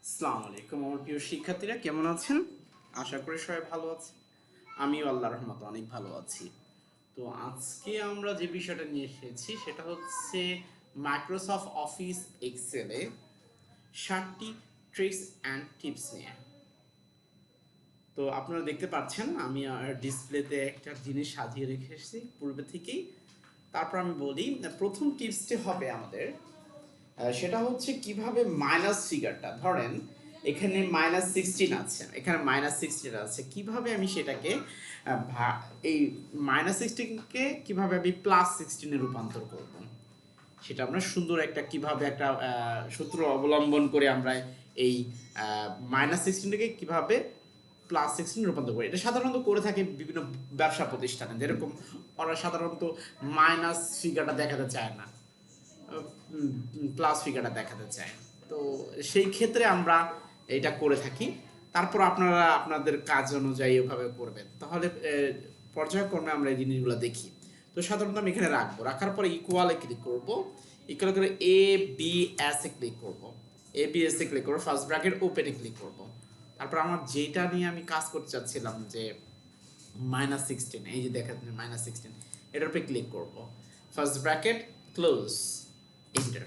আসসালামু আলাইকুম আমার প্রিয় শিক্ষার্থীরা, কেমন আছেন? আশা করি সবাই ভালো আছে। আমিও আল্লাহর রহমতে অনেক ভালো আছি। তো আজকে আমরা যে বিষয়টা নিয়ে এসেছি সেটা হচ্ছে মাইক্রোসফট অফিস এক্সেলে 7টি ট্রিক্স অ্যান্ড টিপস নিয়ে। তো আপনারা দেখতে পাচ্ছেন আমি ডিসপ্লেতে একটা জিনিস সাজিয়ে রেখেছি পূর্বে থেকেই। তারপর আমি বলি, প্রথম টিপসটি হবে আমাদের, সেটা হচ্ছে কিভাবে মাইনাস ফিগারটা, ধরেন এখানে -16 আছে, এখানে -16 আছে, কিভাবে আমি সেটাকে এই -16কে কিভাবে আমি +16 রূপান্তর করব, সেটা আমরা সুন্দর একটা কিভাবে একটা সূত্র অবলম্বন করে আমরা এই -16টাকে কিভাবে +16 রূপান্তর করি। এটা সাধারণত করে থাকে বিভিন্ন ব্যবসা প্রতিষ্ঠানে, যেরকম ওরা সাধারণত মাইনাস ফিগারটা দেখাতে চায় না, প্লাস ফিগারটা দেখাতে চায়। তো সেই ক্ষেত্রে আমরা এটা করে থাকি। তারপর আপনারা আপনাদের কাজ অনুযায়ী ওভাবে করবেন, তাহলে পর্যায়ক্রমে আমরা এই জিনিসগুলো দেখি। তো সাধারণত আমি এখানে রাখার পরে ইকুয়ালে ক্লিক করব, ইকুয়াল করে A B S A click করব, A B S A click করব, ফার্স্ট ব্র্যাকেট ওপেনে ক্লিক করব। তারপর আমার যেটা নিয়ে আমি কাজ করতে চাচ্ছিলাম যে -16, এই যে দেখা যাচ্ছে -16, এটার উপরে ক্লিক করব, ফার্স্ট ব্র্যাকেট ক্লোজ, এন্টার।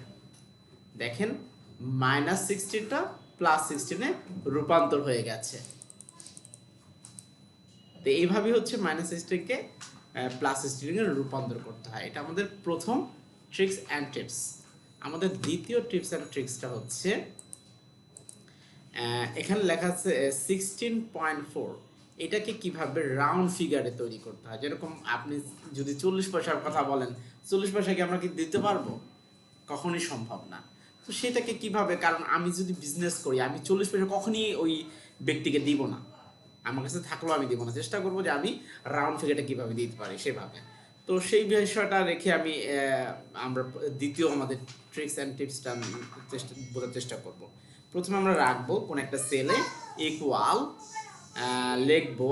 দেখেন -16টা +16-এ রূপান্তর হয়ে গেছে। তো এইভাবেই হচ্ছে -16কে +16-এ রূপান্তর করতে হয়। এটা আমাদের প্রথম ট্রিক্স অ্যান্ড টিপস। আমাদের দ্বিতীয় টিপস অ্যান্ড ট্রিক্সটা হচ্ছে, এখানে লেখা আছে 16.4, এটাকে কিভাবে রাউন্ড ফিগারে তৈরি করতে হয়। যেরকম আপনি যদি 40 পয়সার কথা বলেন, 40 পয়সা কি আমরা কি দিতে পারবো? কখনই সম্ভব না। তো সেটাকে কিভাবে, কারণ আমি যদি বিজনেস করি, আমি 40 পয়সা কখনই ওই ব্যক্তিকে দিব না, আমার কাছে থাকলেও আমি দিব না। চেষ্টা করবো যে আমি রাউন্ড ফিগারটা কিভাবে দিতে পারি সেভাবে। তো সেই বিষয়টা রেখে আমরা দ্বিতীয় আমাদের ট্রিক্স অ্যান্ড টিপসটা বোঝার চেষ্টা করব। প্রথমে আমরা রাখবো কোন একটা সেলে ইকুয়াল, লিখবো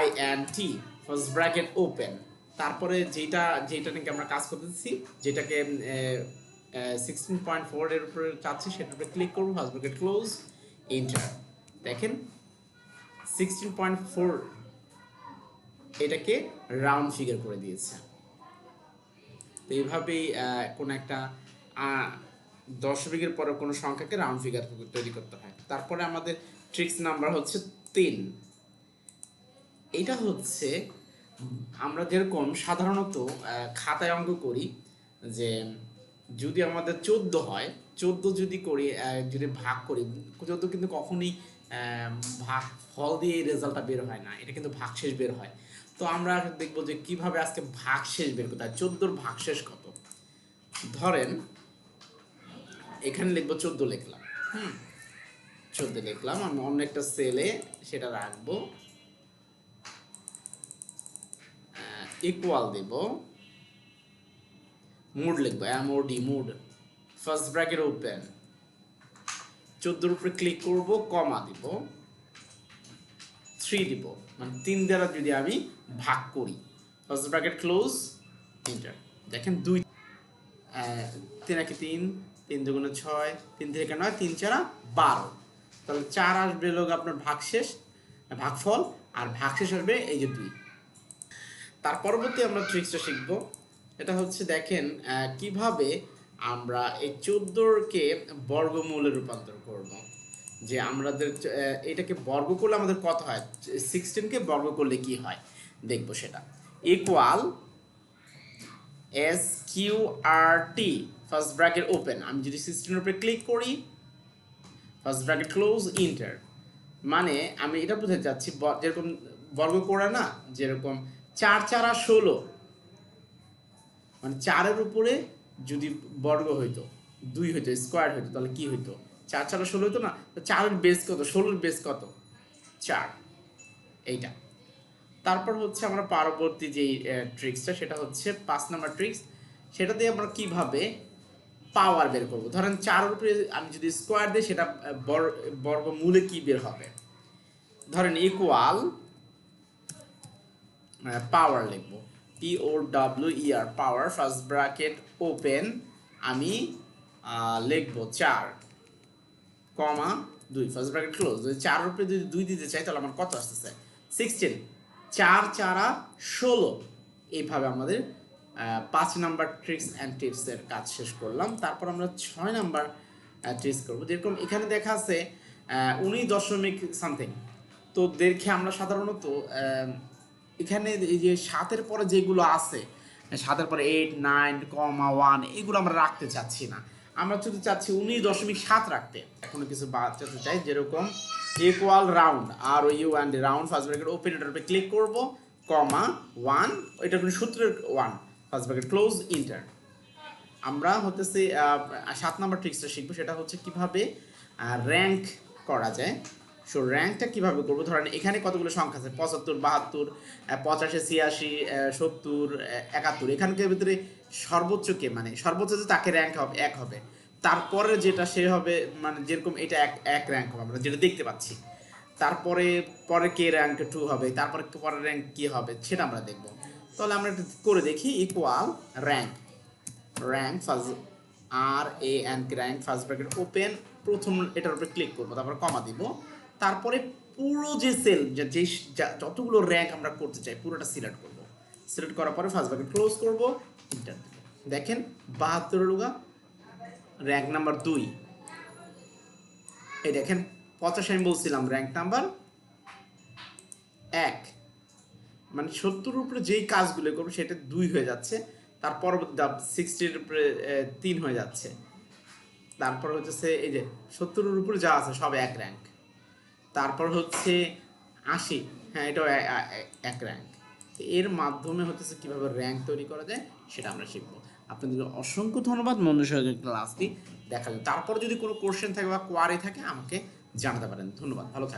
INT, ফার্স্ট ব্র্যাকেট ওপেন, তারপরে যেটা নাকি আমরা কাজ করতেছি, যেটাকে 16.4 এর উপরে চাচ্ছি, সেটার উপরে ক্লিক করবো, ফার্স্ট ব্র্যাকেট ক্লোজ, এন্টার। দেখেন 16.4 এটাকে রাউন্ড ফিগার করে দিয়েছে। তো এইভাবেই কোন একটা দশমিকের পরে কোনো সংখ্যাকে রাউন্ড ফিগার তৈরি করতে হয়। তারপরে আমাদের ট্রিক্স নাম্বার হচ্ছে 3। এটা হচ্ছে আমরা যেরকম সাধারণত খাতায় অঙ্ক করি, যে যদি আমাদের 14 হয়, 14 যদি করি, যদি ভাগ করি, 14 কিন্তু কখনই ভাগ ফল দিয়ে রেজাল্টটা বের হয় না, এটা কিন্তু ভাগশেষ বের হয়। তো আমরা দেখবো যে কিভাবে আজকে ভাগশেষ বের করতে হয়। 14-র ভাগশেষ কত? ধরেন এখানে লিখবো 14 লিখলাম, 14 লিখলাম, আমি অন্য একটা সেলে সেটা রাখবো, ইকুয়াল দেব, মুড লিখবো, MOD, mod, first bracket open, 14-র উপরে ক্লিক করব, কমা দিব, 3 দিব, মানে 3 দ্বারা যদি আমি ভাগ করি, ফার্স্ট ব্র্যাকেট ক্লোজ, এন্টার। দেখেন 2, 3 একে 3, 3 দুগুণে 6, 3 থেকে 9, 3 4 12, তাহলে 4 আসবে লোক আপনার ভাগশেষ, ভাগফল, আর ভাগশেষ আসবে এই যে 2। তার পরবর্তী আমরা ট্রিক্সটা শিখব। এটা হচ্ছে দেখেন কিভাবে আমরা এই 14-কে বর্গমূলে রূপান্তর করব। যে আমাদের এটাকে বর্গ করলে আমাদের কত হয়, 16-কে বর্গ করলে কি হয় দেখবো সেটা। Equal SQRT, first bracket open, আমি যদি 16-এর উপরে ক্লিক করি, ফার্স্ট ব্র্যাকেট ক্লোজ, এন্টার। মানে আমি এটা বুঝাতে চাচ্ছি, যেরকম বর্গ করে না, যেরকম 4 4 আর 16, মানে 4-এর উপরে যদি বর্গ হইতো, 2 হইতো, স্কোয়ার হইতো, তাহলে কি হইতো, 4 4 আর 16 হইতো না। তো 4-এর বেস কত, 16-এর বেস কত, 4, এইটা। তারপর হচ্ছে আমরা পরবর্তী যেই ট্রিক্সটা, সেটা হচ্ছে 5 নাম্বার ট্রিক্স। সেটা দিয়ে আমরা কিভাবে পাওয়ার বের করব। ধরেন 4-এর উপরে আমি যদি স্কোয়ার দিই, সেটা বর্গমূলে কি বের হবে। ধরেন ইকুয়াল পাওয়ার লিখবো, POWER, পাওয়ার, ফার্স্ট ব্র্যাকেট ওপেন, আমি লিখবো 4, কমা 2 ফার্স্ট ব্র্যাকেট ক্লোজ। যদি 4 এর উপরে যদি 2 দিতে চাই তাহলে আমার কত আসতেছে 16, 4 4 16। এইভাবে আমাদের 5 নাম্বার ট্রিক্স অ্যান্ড টিপসের কাজ শেষ করলাম। তারপর আমরা 6 নাম্বার ট্রিক্স করব। যেরকম এখানে দেখা আছে 19 দশমিক সামথিং। তো দেখে আমরা সাধারণত এখানে এই যে 7-এর পরে যেগুলো আছে, 7-এর পরে 8 9 কমা 1 এগুলো আমরা রাখতে চাচ্ছি না। আমরা শুধু চাচ্ছি 19.7 রাখতে। এখনো কিছু বাঁচাতে চাই, যেরকম ইকুয়াল রাউন্ড আর ইউ and round first bracket open, এটার উপরে ক্লিক করব, কমা 1, এটা কোনো সূত্রের 1 ফার্স্ট ব্র্যাকেট ক্লোজ ইন্টার। আমরা হতেছে 7 নাম্বার ট্রিক্সটা শিখবো, সেটা হচ্ছে কিভাবে র্যাঙ্ক করা যায়। সো র্যাঙ্কটা কীভাবে করবো, ধরেন এখানে কতগুলো সংখ্যা আছে 75 72 85 86 70 71। এখানকার ভিতরে সর্বোচ্চ কে, মানে সর্বোচ্চ যে তাকে র্যাঙ্ক হবে 1 হবে, তারপরে যেটা সে হবে, মানে যেরকম এটা এক র্যাঙ্ক হবে আমরা যেটা দেখতে পাচ্ছি, তারপরে পরে কে র্যাঙ্ক 2 হবে, তারপরে পরের র্যাঙ্ক কী হবে সেটা আমরা দেখব। তাহলে আমরা একটু করে দেখি। Equal rank first rank first bracket open, প্রথম এটার উপরে ক্লিক করবো, তারপর কমা দিব, তারপরে পুরো যে সেল যে যতগুলো র্যাঙ্ক আমরা করতে চাই পুরোটা সিলেক্ট করব। সিলেক্ট করার পরে ফার্স্ট ব্র্যাকেট ক্লোজ করব, ইন্টার দেব। দেখেন 72 র্যাঙ্ক নাম্বার 2। এই দেখেন 85 আমি বলছিলাম র্যাঙ্ক নাম্বার 1, মানে 70-এর উপরে যেই কাজগুলো করবো সেটা 2 হয়ে যাচ্ছে, তার পরবর্তী 60-এর উপরে 3 হয়ে যাচ্ছে, তারপর হচ্ছে এই যে 70-এর উপরে যা আছে সব 1 র্যাঙ্ক, তারপর হচ্ছে 80, হ্যাঁ এটাও 1 র্যাঙ্ক। এর মাধ্যমে হচ্ছে কীভাবে র্যাঙ্ক তৈরি করা যায় সেটা আমরা শিখবো। আপনাদের অসংখ্য ধন্যবাদ মনোযোগ সহকারে ক্লাসটি দেখার জন্য। তারপর যদি কোনো কোশ্চেন থাকে বা কোয়ারি থাকে আমাকে জানাতে পারেন। ধন্যবাদ, ভালো থাকবেন।